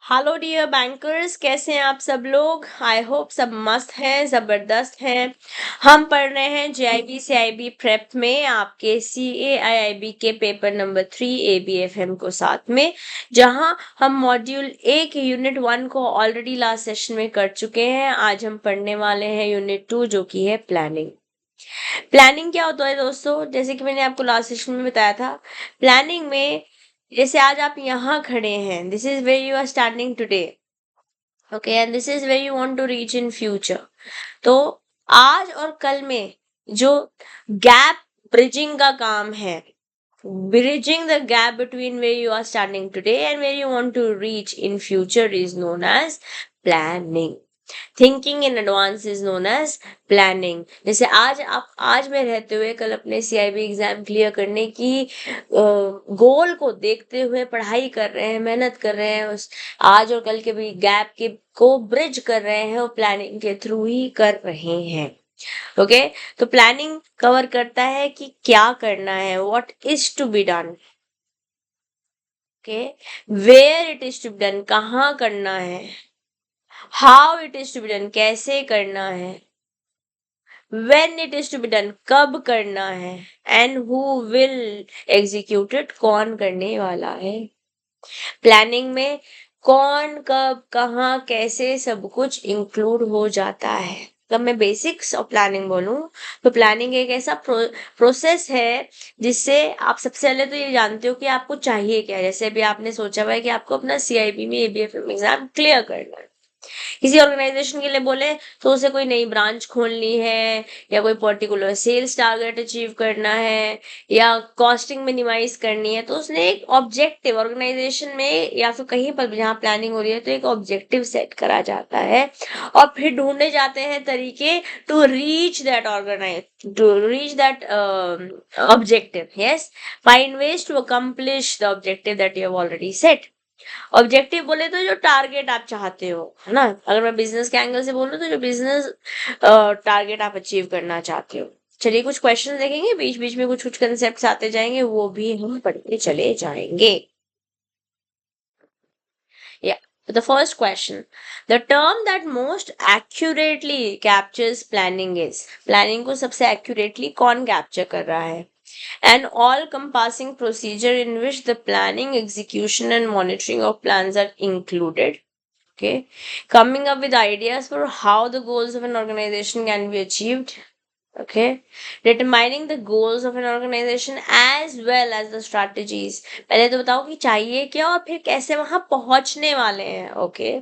Hello dear bankers, कैसे हैं आप सब लोग। आई होप सब मस्त हैं, जबरदस्त हैं। हम पढ़ रहे हैं जेआईबी सीआईबी प्रेप में आपके CAIIB के पेपर नंबर 3 ABFM को साथ में, जहां हम मॉड्यूल 1 यूनिट 1 को ऑलरेडी लास्ट सेशन में कर चुके हैं। आज हम पढ़ने वाले हैं यूनिट 2 जो कि है प्लानिंग। प्लानिंग क्या होता है दोस्तों, जैसे कि मैंने आपको लास्ट सेशन में बताया था। प्लानिंग में जैसे आज आप यहाँ खड़े हैं, this is where you are standing today, okay, and this is where you want to reach in future. तो आज और कल में जो गैप ब्रिजिंग का काम है, bridging the gap between where you are standing today and where you want to reach in future is known as planning. Thinking in advance is known as planning. जैसे आज में रहते हुए कल अपने CIB एग्जाम क्लियर करने की गोल को देखते हुए पढ़ाई कर रहे हैं, मेहनत कर रहे हैं, उस आज और कल के भी गैप के को ब्रिज कर रहे हैं, वो प्लानिंग के थ्रू ही कर रहे हैं। ओके, तो प्लानिंग कवर करता है कि क्या करना है, what is to be done, okay, where it is to be done, कहाँ करना है, how it is to be done, कैसे करना है, when it is to be done, कब करना है, and who will execute it, कौन करने वाला है। प्लानिंग में कौन कब कहाँ कैसे सब कुछ इंक्लूड हो जाता है। जब मैं बेसिक्स ऑफ प्लानिंग बोलूं तो प्लानिंग एक ऐसा प्रोसेस है जिससे आप सबसे पहले तो ये जानते हो कि आपको चाहिए क्या है। जैसे अभी आपने सोचा हुआ है कि आपको अपना CIB में ABFM एग्जाम क्लियर करना है, किसी ऑर्गेनाइजेशन के लिए बोले तो उसे कोई नई ब्रांच खोलनी है, या कोई पर्टिकुलर सेल्स टारगेट अचीव करना है, या कॉस्टिंग मिनिमाइज करनी है, तो उसने एक ऑब्जेक्टिव ऑर्गेनाइजेशन में या फिर कहीं पर भी जहाँ प्लानिंग हो रही है तो एक ऑब्जेक्टिव सेट करा जाता है, और फिर ढूंढे जाते हैं तरीके to reach that objective. Yes, find ways to accomplish the objective that you have already set. Objective बोले तो जो टारगेट आप चाहते हो, है ना। अगर मैं बिजनेस के एंगल से बोलूं तो जो बिजनेस टारगेट आप अचीव करना चाहते हो। चलिए कुछ क्वेश्चन देखेंगे, बीच बीच में कुछ कुछ कंसेप्ट आते जाएंगे, वो भी हम पढ़ते चले जाएंगे। Yeah. The first question, the term that most accurately captures planning is, planning को सबसे accurately कौन capture कर रहा है? An all-compassing procedure in which the planning, execution and monitoring of plans are included. Okay, coming up with ideas for how the goals of an organization can be achieved. Okay, determining the goals of an organization as well as the strategies. पहले तो बताओ कि चाहिए क्या और फिर कैसे वहां पहुंचने वाले हैं। Okay,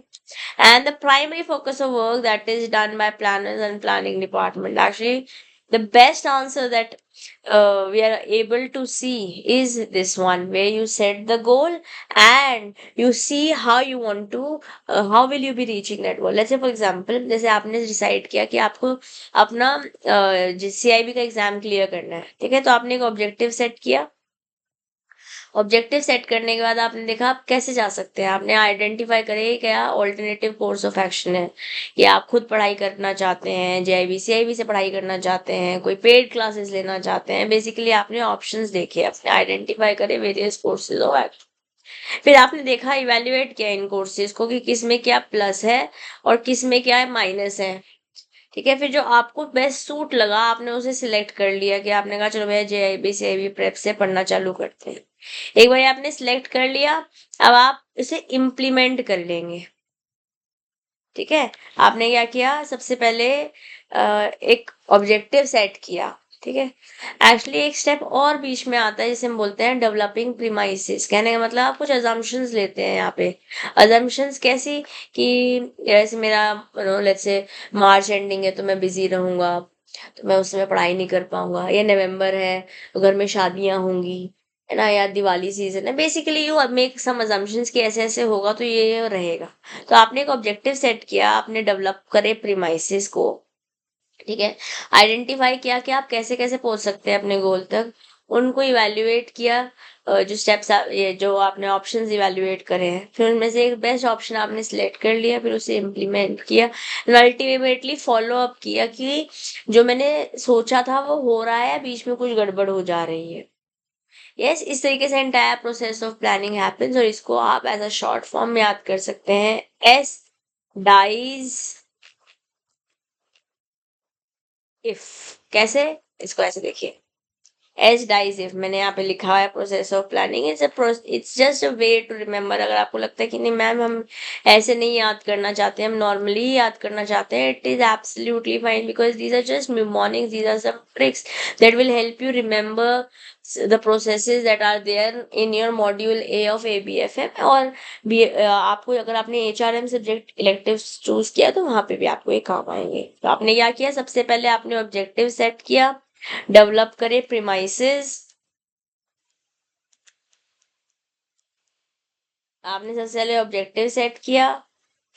and the primary focus of work that is done by planners and planning department. Actually, the best answer that we are able to see is this one, where you set the goal and you see how you want to, how will you be reaching that goal. Let's say for example, जैसे आपने decide किया कि आपको अपना CIB का exam clear करना है, ठीक है, तो आपने एक ऑब्जेक्टिव सेट किया। ऑब्जेक्टिव सेट करने के बाद आपने देखा आप कैसे जा सकते हैं, आपने आइडेंटिफाई करे क्या ऑल्टरनेटिव कोर्स ऑफ एक्शन है, कि आप खुद पढ़ाई करना चाहते हैं, JIB CIB से पढ़ाई करना चाहते हैं, कोई पेड क्लासेस लेना चाहते हैं। बेसिकली आपने ऑप्शंस देखे, आपने आइडेंटिफाई करे वेरियस कोर्सेज ऑफ एक्शन, फिर आपने देखा इवेल्युएट किया इन कोर्सेज को कि किस में क्या प्लस है और किस में क्या है माइनस है। ठीक है, फिर जो आपको बेस्ट सूट लगा आपने उसे सिलेक्ट कर लिया, कि आपने कहा चलो भैया JIB CIB प्रेप से पढ़ना चालू करते हैं। एक बार आपने सिलेक्ट कर लिया, अब आप इसे इम्प्लीमेंट कर लेंगे। ठीक है, आपने क्या किया, सबसे पहले एक ऑब्जेक्टिव सेट किया। ठीक है, एक्चुअली एक स्टेप और बीच में आता है जिसे हम बोलते हैं डेवलपिंग प्रीमाइसेस। कहने का मतलब आप कुछ अजम्पशंस लेते हैं यहाँ पे। अजम्पशंस कैसी, कि जैसे मेरा लेट्स से मार्च एंडिंग है तो मैं बिजी रहूंगा, तो मैं उस समय पढ़ाई नहीं कर पाऊंगा, या नवंबर है तो घर में शादियां होंगी, है ना, या दिवाली सीजन है। Basically you make some assumptions कि ऐसे ऐसे होगा तो ये रहेगा। तो आपने एक ऑब्जेक्टिव सेट किया, आपने डेवलप करे प्रीमाइसेस को। ठीक है, आइडेंटिफाई किया कि आप कैसे कैसे पहुंच सकते हैं अपने गोल तक, उनको इवेल्युएट किया, जो स्टेप्स ये जो आपने ऑप्शंस इवेल्युएट करे हैं, फिर उनमें से एक बेस्ट ऑप्शन आपने सिलेक्ट कर लिया, फिर उसे इम्प्लीमेंट किया, अल्टीमेटली फॉलो अप किया कि जो मैंने सोचा था वो हो रहा है, बीच में कुछ गड़बड़ हो जा रही है। यस, इस तरीके से entire process of planning happens, और इसको आप एज अ शॉर्ट फॉर्म में याद कर सकते हैं एस डाइज इफ। कैसे? इसको ऐसे देखिए, एज डाइज इफ मैंने यहाँ पे लिखा है process of planning it's just a way to remember. अगर आपको लगता है कि नहीं मैम हम ऐसे नहीं याद करना चाहते, हम नॉर्मली ही याद करना चाहते हैं, it is absolutely fine, because these are just mnemonics, these are some tricks that will help you remember the processes that are there in your module A of ABFM। और आपको अगर आपने HRM सब्जेक्ट इलेक्टिव चूज किया तो वहां पे भी आपको ये काम आएंगे। तो आपने क्या किया, सबसे पहले आपने ऑब्जेक्टिव सेट किया, डेवलप करे प्रीमाइसेस। आपने सबसे पहले ऑब्जेक्टिव सेट किया,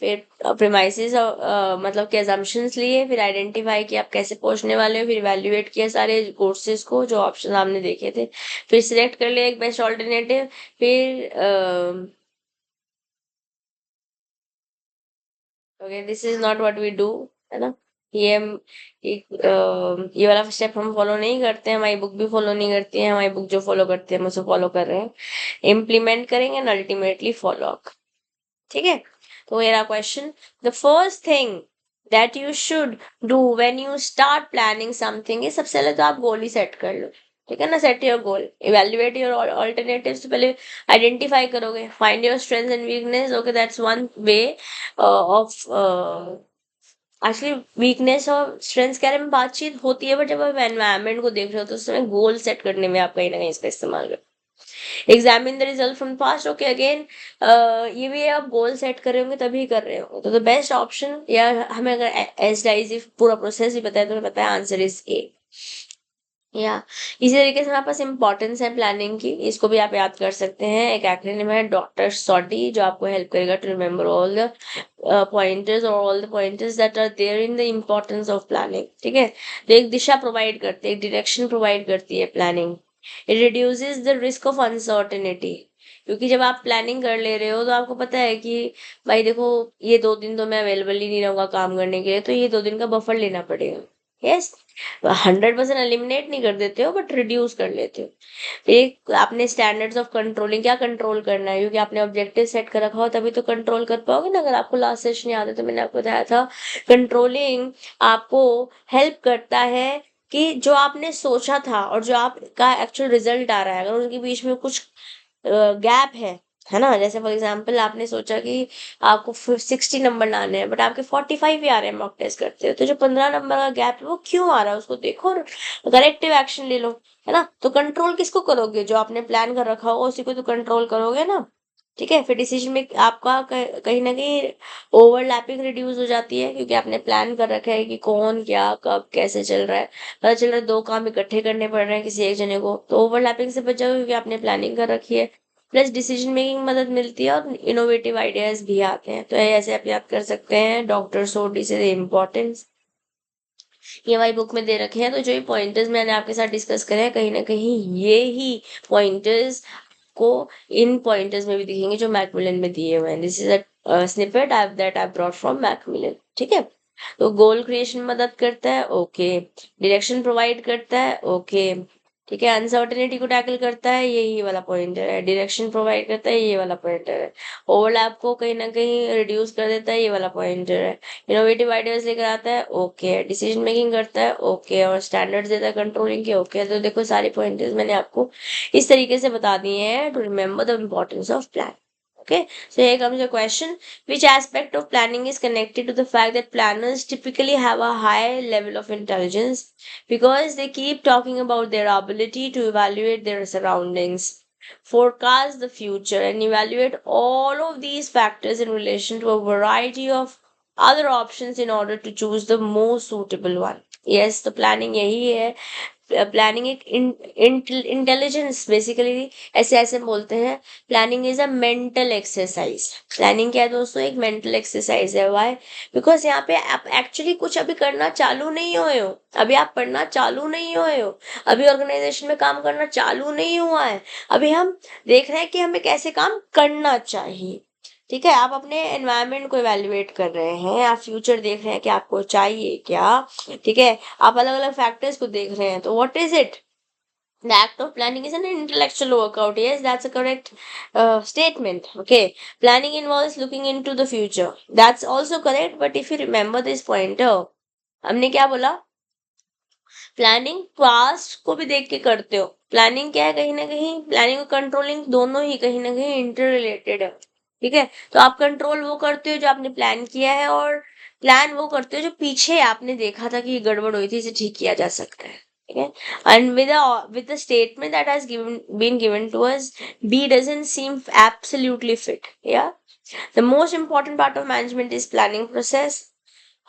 फिर प्रीमाइसेस मतलब के अजम्पशंस लिए, फिर आइडेंटिफाई किया आप कैसे पहुंचने वाले हो, फिर इवेल्युएट किया सारे कोर्सेज को जो ऑप्शन आपने देखे थे, फिर सिलेक्ट कर लिया एक बेस्ट ऑल्टरनेटिव, फिर okay this is not what we do, है ना। ये हम ये वाला स्टेप हम फॉलो नहीं करते हैं, हमारी बुक भी फॉलो नहीं करती है, हमारी बुक जो फॉलो करती है हम उसे फॉलो कर रहे हैं, इम्प्लीमेंट करेंगे एंड अल्टीमेटली फॉलो अप। ठीक है, तो मेरा question, the first thing that you should do when you start planning something is, सबसे पहले तो आप गोल ही सेट कर लो। ठीक है ना, set your goal, evaluate your alternatives, पहले आइडेंटिफाई करोगे, find your strengths and weakness. Okay that's one way of actually weakness और स्ट्रेंथ्स के बारे में बातचीत होती है, बट जब आप एनवायरनमेंट को देख रहे हो तो उस समय गोल सेट करने में आप कहीं ना कहीं इसका इस्तेमाल करो। Examine the result from past, okay again ये भी आप गोल सेट कर रहे होंगे तभी कर रहे हो, तो द बेस्ट ऑप्शन, या हमें अगर एज डाइज पूरा प्रोसेस भी पता है तो हमें पता है आंसर इज ए। या इसी तरीके से हमारे पास इंपॉर्टेंस है प्लानिंग की, इसको भी आप याद कर सकते हैं, एक एक्रोनिम है डॉक्टर सॉटी जो आपको हेल्प करेगा to remember all the pointers और all the pointers that are there in the importance of planning. ठीक है, तो एक दिशा प्रोवाइड करती है, एक डायरेक्शन प्रोवाइड करती है planning. It reduces the risk of uncertainty, क्योंकि जब आप प्लानिंग कर ले रहे हो तो आपको पता है कि भाई देखो ये 2 दिन तो मैं अवेलेबल ही नहीं रहूंगा काम करने के लिए, तो ये 2 दिन का बफर लेना पड़ेगा। यस, 100% एलिमिनेट नहीं कर देते हो बट रिड्यूस कर लेते हो। एक आपने स्टैंडर्ड्स ऑफ कंट्रोलिंग, क्या कंट्रोल करना है, क्योंकि आपने ऑब्जेक्टिव सेट कर रखा हो तभी तो कंट्रोल कर पाओगे ना। अगर आपको लास्ट सेशन याद है तो मैंने आपको बताया था, कंट्रोलिंग आपको हेल्प करता है कि जो आपने सोचा था और जो आपका एक्चुअल रिजल्ट आ रहा है, अगर उनके बीच में कुछ गैप है ना, जैसे फॉर एग्जाम्पल आपने सोचा कि आपको 60 नंबर लाने हैं बट आपके 45 ही आ रहे हैं मॉक टेस्ट करते हो, तो जो 15 नंबर का गैप है वो क्यों आ रहा है उसको देखो और करेक्टिव एक्शन ले लो, है ना। तो कंट्रोल किसको करोगे, जो आपने प्लान कर रखा होगा उसी को तो कंट्रोल करोगे ना। ठीक है, फिर डिसीजन में आपका कहीं ना कहीं ओवरलैपिंग रिड्यूस हो जाती है, क्योंकि आपने प्लान कर रखा है कि कौन क्या कब कैसे चल रहा है, पता चल रहा है 2 काम इकट्ठे करने पड़ रहे हैं किसी एक जने को, तो ओवरलैपिंग से बच जाओगे क्योंकि आपने प्लानिंग कर रखी है। प्लस डिसीजन मेकिंग मदद मिलती है और इनोवेटिव आइडियाज भी आते हैं, तो ऐसे आप याद कर सकते हैं डॉक्टर सोडी से इम्पोर्टेंस। ये हमारी बुक में दे रखे हैं, तो जो ये पॉइंटर्स मैंने आपके साथ डिस्कस करे हैं कहीं ना कहीं ये ही पॉइंटर्स को इन पॉइंटर्स में भी दिखेंगे जो मैकमिलन में दिए हुए हैं। This is a snippet that I brought from Macmillan. ठीक है, तो गोल क्रिएशन मदद करता है, ओके, डायरेक्शन प्रोवाइड करता है, ओके, ठीक है, अनसर्टेनिटी को टैकल करता है, यही वाला पॉइंटर है, डायरेक्शन प्रोवाइड करता है, ये वाला पॉइंटर है, ओवरलैप को कहीं ना कहीं रिड्यूस कर देता है, ये वाला पॉइंटर है, इनोवेटिव आइडियाज लेकर आता है, ओके, डिसीजन मेकिंग करता है, ओके, और स्टैंडर्ड्स देता है कंट्रोलिंग के, ओके। तो देखो सारे पॉइंटर्स मैंने आपको इस तरीके से बता दिए हैं to remember the importance of plan. Okay, so here comes a question. Which aspect of planning is connected to the fact that planners typically have a high level of intelligence because they keep talking about their ability to evaluate their surroundings, forecast the future, and evaluate all of these factors in relation to a variety of other options in order to choose the most suitable one? Yes, तो planning यही है। Planning एक intelligence basically, ऐसे ऐसे बोलते हैं, planning is a mental exercise. Planning क्या है दोस्तों, एक मेंटल एक्सरसाइज है। वाई? बिकॉज यहाँ पे आप एक्चुअली कुछ अभी करना चालू नहीं हुए हो, अभी आप पढ़ना चालू नहीं हुए हो, अभी ऑर्गेनाइजेशन में काम करना चालू नहीं हुआ है, अभी हम देख रहे हैं कि हमें कैसे काम करना चाहिए। ठीक है, आप अपने एनवायरनमेंट को एवेल्युएट कर रहे हैं, आप फ्यूचर देख रहे हैं कि आपको चाहिए क्या। ठीक है, आप अलग अलग फैक्टर्स को देख रहे हैं, तो what is it, The act of planning is an intellectual workout. Yes, that's a correct statement. Okay. Planning involves looking into the future. That's also correct. But if you remember this pointer, हमने क्या बोला? Planning past को भी देख के करते हो. Planning क्या है, कहीं ना कहीं प्लानिंग और कंट्रोलिंग दोनों ही कहीं ना कहीं इंटर रिलेटेड है. ठीक है, तो आप कंट्रोल वो करते हो जो आपने प्लान किया है, और प्लान वो करते हो जो पीछे आपने देखा था कि ये गड़बड़ हुई थी, इसे ठीक किया जा सकता है. ठीक है. And with the statement that has been given to us, B doesn't seem absolutely fit. Yeah. The most important part of management is planning process.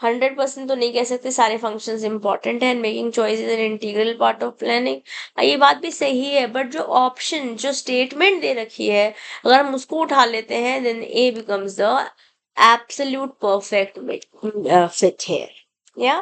100% तो नहीं कह सकते, सारे फंक्शंस इंपॉर्टेंट है, and making choice is an integral part of planning. ये बात भी सही है, बट जो ऑप्शन जो स्टेटमेंट दे रखी है, अगर हम उसको उठा लेते हैं, then a becomes the absolute perfect fit है. या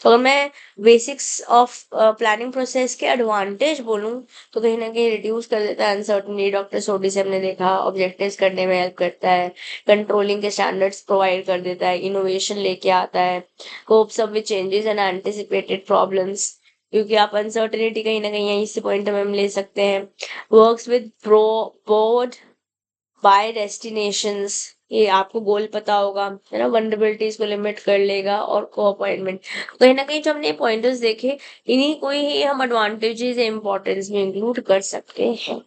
तो अगर मैं बेसिक्स ऑफ प्लानिंग प्रोसेस के एडवांटेज बोलूं, तो कहीं ना कहीं रिड्यूस कर देता है अनसर्टनिटी. डॉक्टर सोडी से हमने देखा, ऑब्जेक्टिव्स करने में हेल्प करता है, कंट्रोलिंग के स्टैंडर्ड्स प्रोवाइड कर देता है, इनोवेशन लेके आता है, cops up with changes and anticipated problems, क्योंकि आप अनसर्टनिटी कहीं ना कहीं यहीं से पॉइंट में हम ले सकते हैं. Works with pro board by destinations, ये आपको गोल पता होगा, है ना. वनरेबिलिटीज को लिमिट कर लेगा, और को अपॉइंटमेंट, कहीं ना कहीं जो हमने पॉइंटर्स देखे, इन्हीं को ही हम एडवांटेजेस इंपॉर्टेंस में इंक्लूड कर सकते हैं.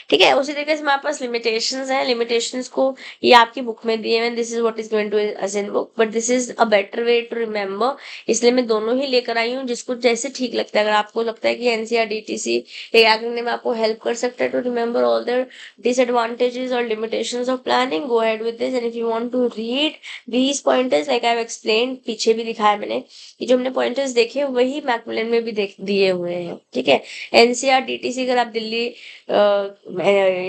ठीक है. उसी तरीके से हमारे पास लिमिटेशंस हैं. लिमिटेशंस को ये आपकी बुक में दिए हुए, this is what is going to us in book, but this is a better way to remember, इसलिए मैं दोनों ही लेकर आई हूँ, जिसको जैसे ठीक लगता है. अगर आपको लगता है कि एनसीईआरटीसी एक करने में आपको हेल्प कर सकता है to remember all the disadvantages or limitations of planning, go ahead with this. And if you want to read these pointers like I've explained, पीछे भी दिखाया मैंने, कि जो हमने पॉइंटर्स देखे वही मैकमिलन में भी देख दिए हुए हैं. ठीक है. एनसीआर डीटीसी, अगर आप दिल्ली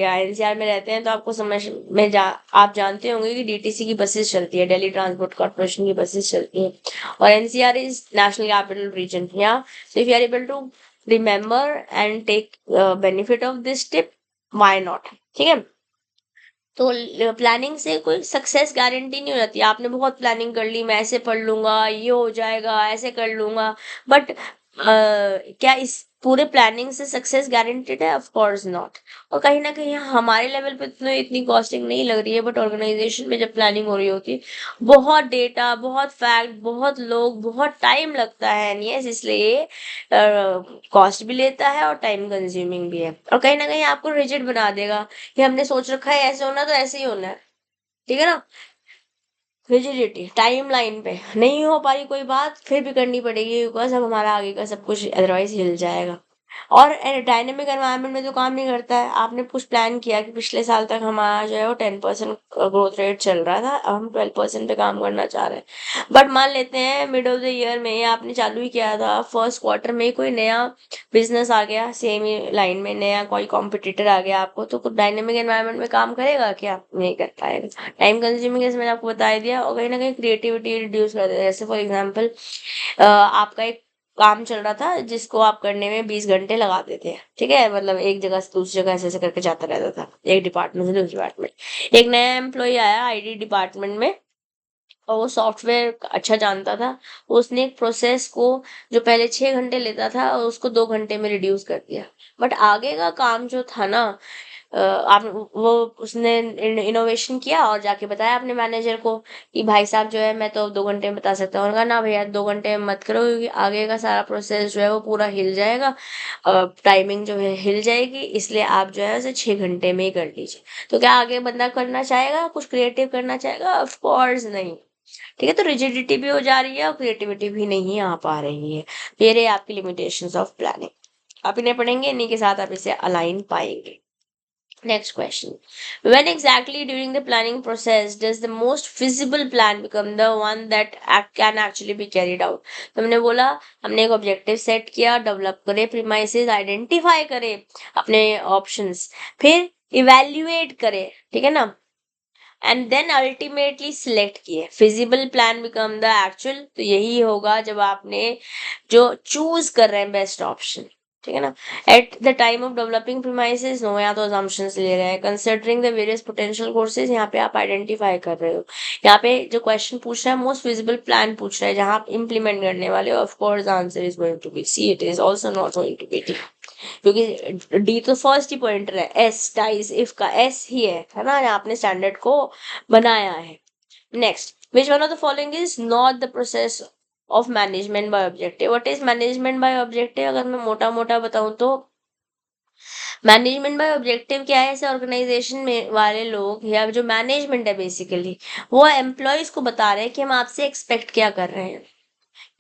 या एनसीआर में रहते हैं, तो आपको समझ में आप जानते होंगे कि डीटीसी की बसेस चलती है, दिल्ली ट्रांसपोर्ट कॉर्पोरेशन की बसेस चलती है, और NCR is national capital region. या so if you are able to remember and take benefit of this tip, why not. ठीक है. तो प्लानिंग से कोई सक्सेस गारंटी नहीं हो जाती. आपने बहुत प्लानिंग कर ली, मैं ऐसे पढ़ लूंगा, ये हो जाएगा, ऐसे कर लूंगा, बट क्या इस पूरे प्लानिंग से सक्सेस गारंटेड है? Of course not. और कहीं ना कहीं हमारे लेवल पे तो इतनी कॉस्टिंग नहीं लग रही है, बट ऑर्गेनाइजेशन में जब प्लानिंग हो रही होती है, बहुत डेटा, बहुत फैक्ट, बहुत लोग, बहुत टाइम लगता है. यस, इसलिए कॉस्ट भी लेता है और टाइम कंज्यूमिंग भी है, और कहीं ना कहीं आपको रिजिड बना देगा कि हमने सोच रखा है ऐसे होना, तो ऐसे ही होना है. ठीक है ना. रिजिडिटी, टाइम लाइन पे नहीं हो पा रही कोई बात, फिर भी करनी पड़ेगी, बिकॉज अब हमारा आगे का सब कुछ अदरवाइज हिल जाएगा. और डायनेमिक एनवायरनमेंट में तो काम नहीं करता है. आपने कुछ प्लान किया कि पिछले साल तक हमारा जो है वो 10% ग्रोथ रेट चल रहा था, अब हम 12% पे काम करना चाह रहे हैं, बट मान लेते हैं मिड ऑफ द ईयर में आपने चालू ही किया था, फर्स्ट क्वार्टर में कोई नया बिजनेस आ गया, सेम ही लाइन में नया कोई कॉम्पिटिटर आ गया आपको, तो कुछ डायनेमिक एनवायरनमेंट में काम करेगा क्या? नहीं कर पाएगा. टाइम कंज्यूमिंग, जैसे मैंने आपको बता दिया, और कहीं ना कहीं क्रिएटिविटी रिड्यूस कर देता है. जैसे फॉर एग्जाम्पल, आपका एक काम चल रहा था जिसको आप करने में 20 घंटे लगाते थे. ठीक है, मतलब एक जगह से दूसरी जगह ऐसे ऐसे करके जाता रहता था, एक डिपार्टमेंट से दूसरे डिपार्टमेंट. एक नया एम्प्लॉय आया आईटी डिपार्टमेंट में, और वो सॉफ्टवेयर अच्छा जानता था. उसने एक प्रोसेस को जो पहले 6 घंटे लेता था, उसको 2 घंटे में रिड्यूस कर दिया. बट आगे का काम जो था ना, आप वो उसने इनोवेशन किया और जाके बताया अपने मैनेजर को कि भाई साहब जो है, मैं तो 2 घंटे में बता सकता हूँ. उन्होंने कहा ना भैया, 2 घंटे में मत करो, क्योंकि आगे का सारा प्रोसेस जो है वो पूरा हिल जाएगा, टाइमिंग जो है हिल जाएगी, इसलिए आप जो है उसे 6 घंटे में ही कर लीजिए. तो क्या आगे बंदा करना चाहेगा, कुछ क्रिएटिव करना चाहेगा? ऑफ कोर्स नहीं. ठीक है. तो रिजिडिटी भी हो जा रही है और क्रिएटिविटी भी नहीं आ पा रही है. ये रहे आपकी लिमिटेशंस ऑफ प्लानिंग. आप इन्हें पढ़ेंगे, इन्हीं के साथ आप इसे अलाइन पाएंगे. Next question. When exactly during the planning process does the most feasible plan become the one that can actually be carried out? तो हमने बोला, हमने एक ऑब्जेक्टिव सेट किया, डेवलप करे प्रीमाइसेस, आइडेंटिफाई करे अपने ऑप्शंस, फिर इवेल्युएट करे. ठीक है ना. एंड देन अल्टीमेटली सिलेक्ट किए. Feasible plan become the actual, तो यही होगा जब आपने जो चूज कर रहे हैं बेस्ट ऑप्शन. ठीक है ना. At the time of developing premises, no, यहाँ तो अजम्पशंस ले रहे हैं. Considering the various potential courses, यहाँ पे आप आइडेंटिफाई कर रहे हो. यहाँ पे जो क्वेश्चन पूछ रहा है, मोस्ट विजिबल प्लान पूछ रहा है, जहां आप इंप्लीमेंट करने वाले हो. Of course answer is going to be C. It is also not going to be D. क्योंकि डी तो फर्स्ट ही पॉइंटर है, एस डाइज इफ का एस ही है ना, आपने स्टैंडर्ड को बनाया है। Next, which one of the following is not the process of management by objective. What is management by objective? अगर मैं मोटा मोटा बताऊं तो मैनेजमेंट बाय ऑब्जेक्टिव क्या है, ऐसे ऑर्गेनाइजेशन में वाले लोग या जो मैनेजमेंट है बेसिकली, वो एम्प्लॉयज को बता रहे हैं कि हम आपसे एक्सपेक्ट क्या कर रहे हैं,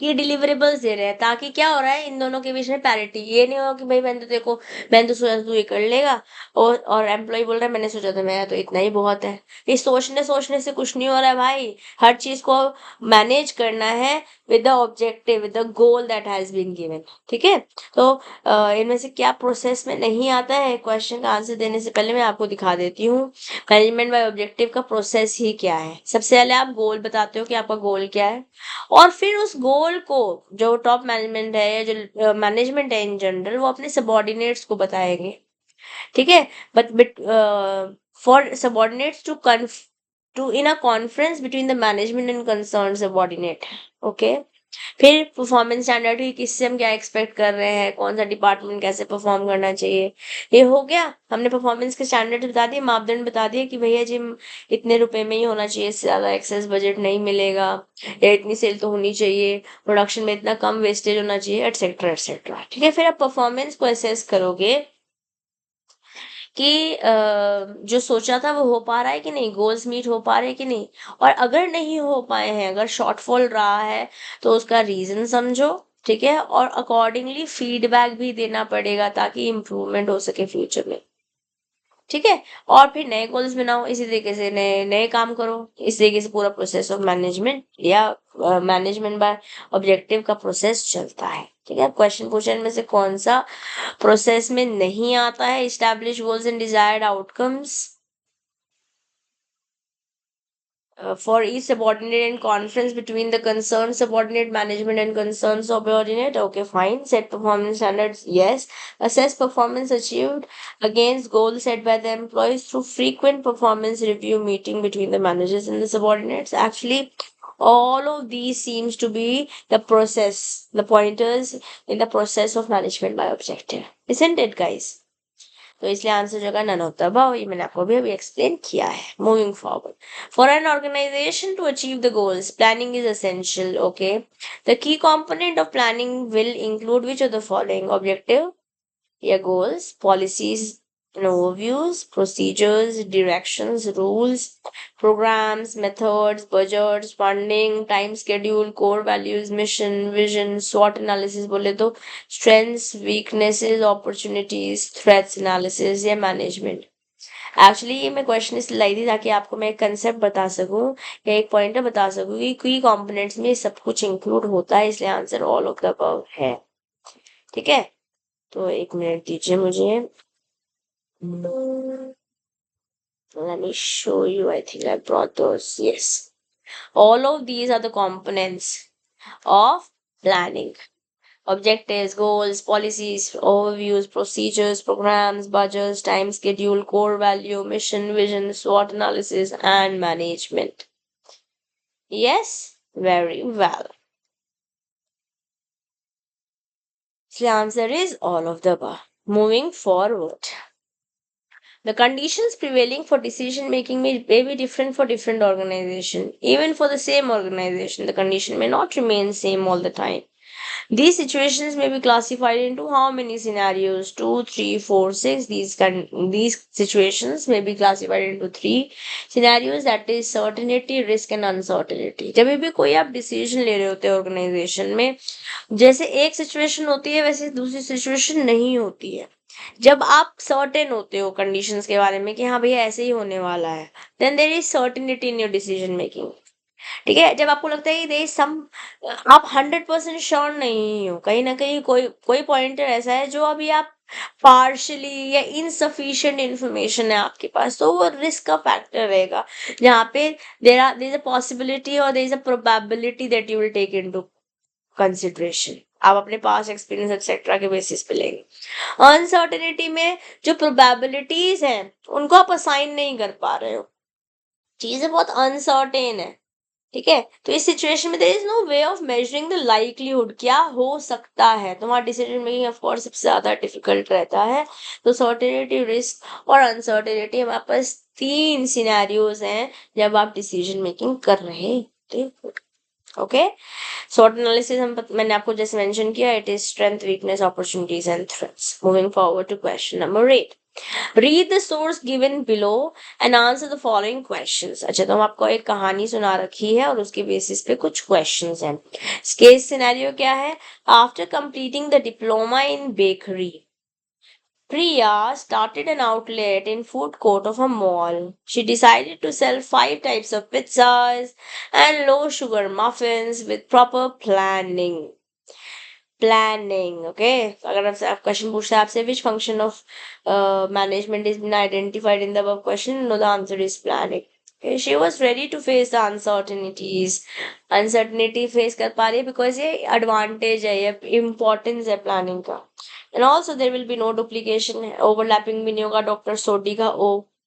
ये डिलीवरेबल्स दे रहे हैं, ताकि क्या हो रहा है इन दोनों के बीच में पैरिटी, ये नहीं हो कि भाई मैंने तो देखो, मैंने तो सोचा था तू ये कर लेगा, और एम्प्लॉय बोल रहा है मैंने सोचा था मेरा तो इतना ही बहुत है। ये सोचने सोचने से कुछ नहीं हो रहा है भाई, हर चीज को मैनेज करना है with the objective, with the goal that has been given. ठीक है, तो इनमें से क्या प्रोसेस में नहीं आता है, क्वेश्चन का आंसर देने से पहले मैं आपको दिखा देती हूँ मैनेजमेंट बाय ऑब्जेक्टिव का प्रोसेस ही क्या है। सबसे पहले आप गोल बताते हो कि आपका गोल क्या है, और फिर उस गोल को जो टॉप मैनेजमेंट है या जो मैनेजमेंट है इन जनरल, वो अपने सबॉर्डिनेट्स को बताएंगे। ठीक है, but for subordinates to in a conference between the management and concern subordinate. Okay, फिर परफॉर्मेंस स्टैंडर्ड हुई, किससे हम क्या एक्सपेक्ट कर रहे हैं, कौन सा डिपार्टमेंट कैसे परफॉर्म करना चाहिए, ये हो गया। हमने परफॉर्मेंस के स्टैंडर्ड बता दिए, मापदंड बता दिए कि भैया जी इतने रुपए में ही होना चाहिए, इससे ज्यादा एक्सेस बजट नहीं मिलेगा, या इतनी सेल तो होनी चाहिए, प्रोडक्शन में इतना कम वेस्टेज होना चाहिए, एटसेट्रा एटसेट्रा। ठीक है, फिर आप परफॉर्मेंस को असेस करोगे कि जो सोचा था वो हो पा रहा है कि नहीं, गोल्स मीट हो पा रहे हैं कि नहीं, और अगर नहीं हो पाए हैं, अगर शॉर्टफॉल रहा है, तो उसका रीजन समझो। ठीक है, और अकॉर्डिंगली फीडबैक भी देना पड़ेगा ताकि इम्प्रूवमेंट हो सके फ्यूचर में। ठीक है, और फिर नए गोल्स बनाओ, इसी तरीके से नए नए काम करो। इस तरीके से पूरा प्रोसेस ऑफ मैनेजमेंट या मैनेजमेंट बाय ऑब्जेक्टिव का प्रोसेस चलता है। ठीक है, क्वेश्चन क्वेश्चन में से कौन सा प्रोसेस में नहीं आता है, establish goals and desired outcomes for each subordinate and conference between the concerned subordinate management and concerned subordinate. Okay, fine. Set performance standards. Yes. Assess performance achieved against goals set by the employees through frequent performance review meeting between the managers and the subordinates. Actually, all of these seems to be the process, the pointers in the process of management by objective. Isn't it, guys? तो इसलिए answer जो none of the above, ये मैंने आपको अभी explain किया है। Moving forward, for an organization to achieve the goals planning is essential. Okay, the key component of planning will include which of the following objective या goals, policies and overviews, procedures, directions, rules, programs, methods, budgets, funding, time schedule, core values, mission, vision, SWOT analysis बोले तो strengths, weaknesses, opportunities, threats analysis या management। Actually ये मैं question इसलिए लाई थी ताकि आपको मैं एक कंसेप्ट बता सकूं या एक पॉइंटर बता सकूं कि की कंपोनेंट्स में सब कुछ इंक्लूड होता है, इसलिए answer all of the above है। ठीक है, तो एक मिनट दीजिए मुझे। Let me show you. I think I brought those. Yes. All of these are the components of planning. Objectives, goals, policies, overviews, procedures, programs, budgets, time schedule, core value, mission, vision, SWOT analysis, and management. Yes? Very well. So the answer is all of the above. Moving forward. The conditions prevailing for decision making may be different for different organization. Even for the same organization, the condition may not remain same all the time. These situations may be classified into how many scenarios? 2, 3, 4, 6. These situations may be classified into 3 scenarios, that is certainty, risk and uncertainty. जब भी कोई आप decision ले रहे होते हैं organisation में, जैसे एक सिचुएशन होती है वैसे दूसरी सिचुएशन नहीं होती है। जब आप सर्टेन होते हो कंडीशंस के बारे में कि हाँ भैया ऐसे ही होने वाला है, then there is certainty in your decision making. ठीक है, जब आपको लगता है कि देर इज सम, आप 100% श्योर नहीं हो, कहीं ना कहीं कोई कोई पॉइंटर ऐसा है जो अभी आप पार्शली या इनसफिशिएंट इंफॉर्मेशन है आपके पास, तो वो रिस्क का फैक्टर रहेगा, जहाँ पे देर इज अ पॉसिबिलिटी और there is a probability that you will take into consideration. आप अपने पास एक्सपीरियंस एक्सेट्रा के बेसिस पे लेंगे। अनसर्टेनिटी में जो प्रोबेबिलिटीज हैं उनको आप असाइन नहीं कर पा रहे हो, चीजें बहुत अनसर्टेन है। ठीक है, तो इस सिचुएशन में there is no way of measuring the likelihood, क्या हो सकता है, तुम्हारा डिसीजन मेकिंग ऑफ कोर्स सबसे ज्यादा डिफिकल्ट रहता है। तो सर्टेनिटी, रिस्क और अनसर्टेनिटी, हमारे पास तीन सिनेरियोज हैं जब आप डिसीजन मेकिंग कर रहे थे। ओके, SWOT एनालिसिस मैंने आपको जैसे मेंशन किया, it is strength, weakness, opportunities and threats. Moving forward to question number 8, read the source given below and answer the following questions. अच्छा, तो हम आपको एक कहानी सुना रखी है और उसके बेसिस पे कुछ क्वेश्चंस हैं। केस सिनेरियो क्या है? After completing the diploma in bakery, Priya started an outlet in food court of a mall. She decided to sell 5 types of pizzas and low sugar muffins with proper planning. Planning, okay? अगर आपसे आप question पूछते हैं आपसे which function of management is been identified in the above question, no, the answer is planning. Okay, she was ready to face the uncertainties. Uncertainty face कर पा रही है because ये advantage है, ये importance है planning का. And also there will be no duplication, overlapping भी नहीं होगा डॉक्टर सोडी का ओ.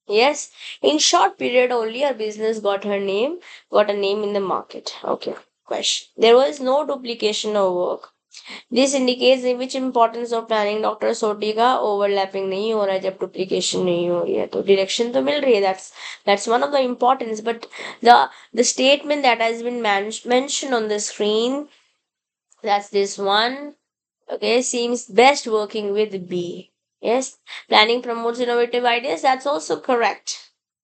Yes, in short period only her business got a name in the market. Okay, question. There was no duplication of work. This indicates in which importance of planning doctor सोडी का overlapping नहीं हो रहा है जब duplication नहीं हो रही है, तो डायरेक्शन तो मिल रही है. that's one of the importance. But the statement that has been mentioned on the screen, that's this one. Okay, seems best working with B. Yes, planning promotes innovative ideas. That's also correct.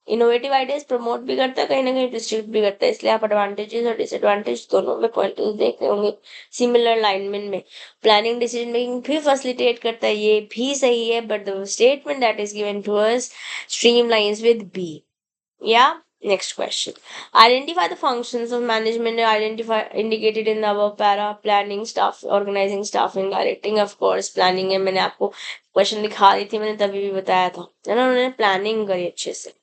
Innovative ideas promote भी करता है, कहीं ना कहीं distribute भी करता है, इसलिए आप एडवांटेजेस और डिसएडवांटेज दोनों में पॉइंट देख रहे होंगे. सिमिलर लाइनमेंट में प्लानिंग डिसीजन मेकिंग भी फैसिलिटेट करता है, ये भी सही है. But the statement that is given to us streamlines with B. या next question, identify the functions of management indicated in the above para. Planning, staff organizing, staffing, directing. Of course planning है, मैंने आपको question दिखा दी थी, मैंने तभी भी बताया था, है ना, उन्होंने प्लानिंग करी अच्छे से.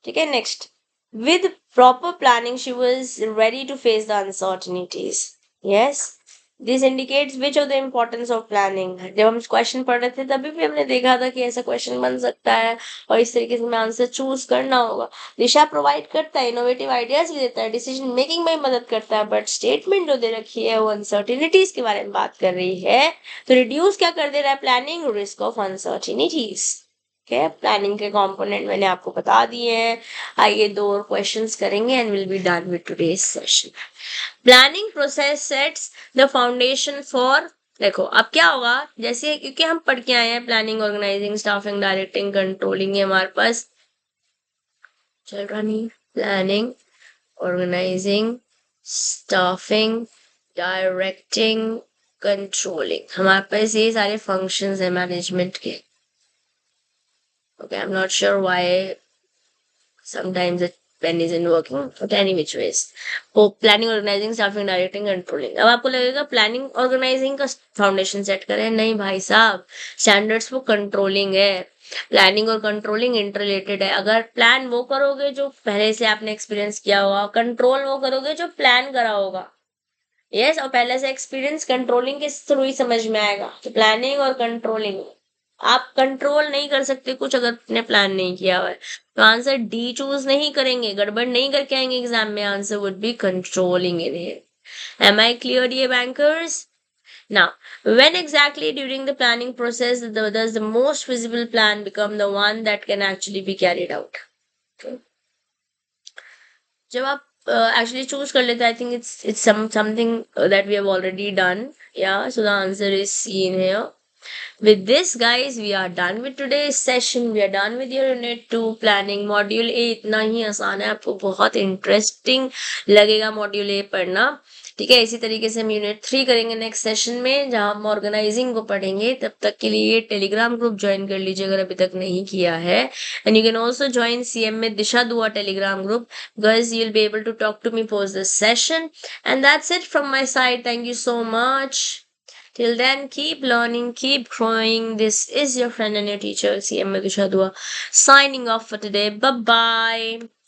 ठीक है, next, with proper planning she was ready to face the uncertainties. Yes, this indicates which of the importance of planning. जब हम क्वेश्चन पढ़ रहे थे तभी भी हमने देखा था कि ऐसा क्वेश्चन बन सकता है और इस तरीके से हमें आंसर चूज करना होगा. दिशा प्रोवाइड करता है, इनोवेटिव आइडियाज भी देता है, डिसीजन मेकिंग में मदद करता है. बट स्टेटमेंट जो दे रखी है वो अनसर्टिनिटीज के बारे में बात कर रही है, तो रिड्यूस क्या कर दे रहा है? Planning risk of uncertainties. है, प्लानिंग के कंपोनेंट मैंने आपको बता दिए हैं. आइए दो और क्वेश्चंस करेंगे and will be done with today's session. Planning process sets the foundation for. देखो अब क्या होगा, जैसे क्योंकि हम पढ़ के आए हैं planning, organizing, staffing, directing, controlling है हमारे पास. चल रहा नहीं, planning, organizing, staffing, directing, controlling, हमारे पास ये सारे फंक्शंस हैं मैनेजमेंट के. Okay, I'm not sure why sometimes the pen isn't working, but any which ways. तो planning, organizing, staffing, directing, controlling. अब आपको लगेगा प्लानिंग ऑर्गेनाइजिंग का फाउंडेशन सेट करें. नहीं भाई साहब, स्टैंडर्ड्स वो कंट्रोलिंग है. प्लानिंग और कंट्रोलिंग इंटररिलेटेड है. अगर प्लान वो करोगे जो पहले से आपने एक्सपीरियंस किया होगा, कंट्रोल वो करोगे जो प्लान करा होगा. यस, और पहले से एक्सपीरियंस कंट्रोलिंग के थ्रू ही समझ में आएगा. तो प्लानिंग और कंट्रोलिंग, आप कंट्रोल नहीं कर सकते कुछ अगर आपने प्लान नहीं किया हुआ है. तो आंसर डी चूज नहीं करेंगे, गड़बड़ नहीं करके आएंगे एग्जाम में. Answer would be controlling in here. Am I clear ये bankers? Now, when exactly during the planning process does the most visible plan become the one that can actually be carried out? Okay. जब आप actually choose कर लेते, I think it's something that we have already done. Yeah, so the answer is C in here. With this, guys, we are done with today's session. We are done with your unit 2 planning. Module A इतना ही आसान है, आपको बहुत interesting लगेगा module A पढ़ना. ठीक है, इसी तरीके से हम यूनिट 3 करेंगे नेक्स्ट सेशन में, जहां हम ऑर्गेनाइजिंग को पढ़ेंगे. तब तक के लिए टेलीग्राम ग्रुप ज्वाइन कर लीजिए अगर अभी तक नहीं किया है. And you can also join CM में Disha Dua telegram group, because you will be able to talk to me post this session. And that's it from my side. Thank you so much. Till then, keep learning, keep growing. This is your friend and your teacher, CM Madhusha Dua, signing off for today. Bye bye.